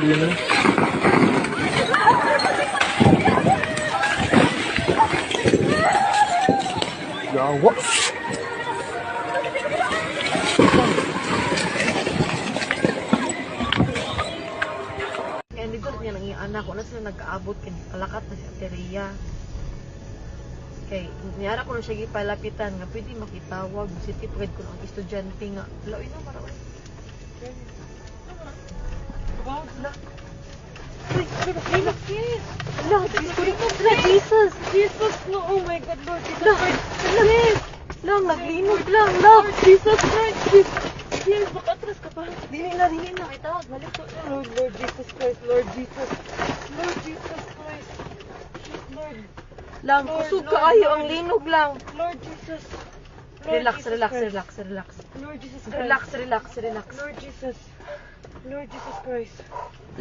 Dino. Yawa. Kaya dito niya nang anak ko na sila nagkaabot kay kalakat na si Ateria. Kay niyara ko na siya gipalapitan nga pwede makitawag si tipid ko ng estudyante nga. Laoy na maraway. Wow, la. Uy, ala, yes. Ala, Jesus. Jesus, no. Oh my God, Lord Jesus Christ. Yes. Lang, naglinog lang. Love, Jesus Christ. Yes, makatras ka pa. Dili na. Itawag, balik ko. Lord Jesus Christ, Lord Jesus. Lord Jesus Christ. Lord. Lang, kusog ka ayo ang linog lang. Lord Jesus. Relax. Lord Jesus Christ. Relax. Lord Jesus. Lord Jesus Christ.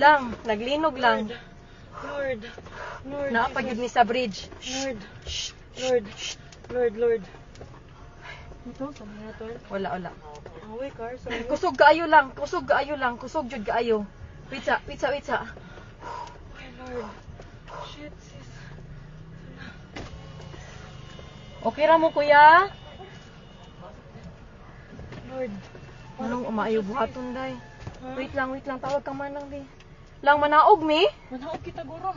Lang, naglinog lang. Lord. Naapagid ni sa bridge. Lord. Ito, saan nga ito? Wala. Away, car. Kusog kaayo lang. Kusog jud kaayo. Pizza. My Lord. Shit, sis. Okay ra mo kuya? Lord. Anong umaayo buhaton day? Huh? Wait lang, tawag ka man lang di. Lang manaog mi? Manaog kita, guro.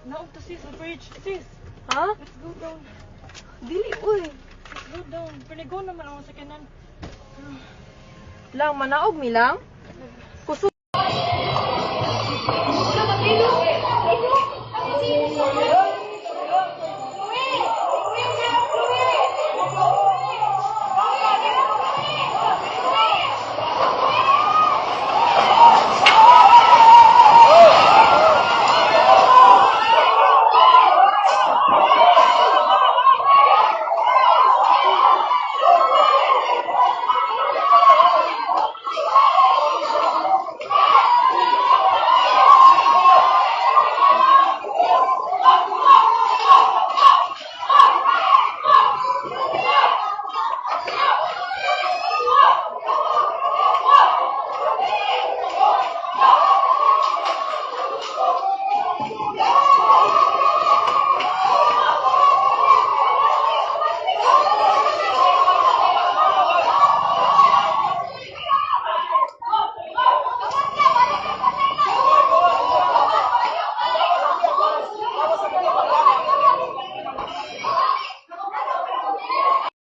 Naog to sis, the bridge. Sis, Ha? let's go down. Dili uy. Let's go down. Panigo naman ako sa kanan. Lang manaog mi lang?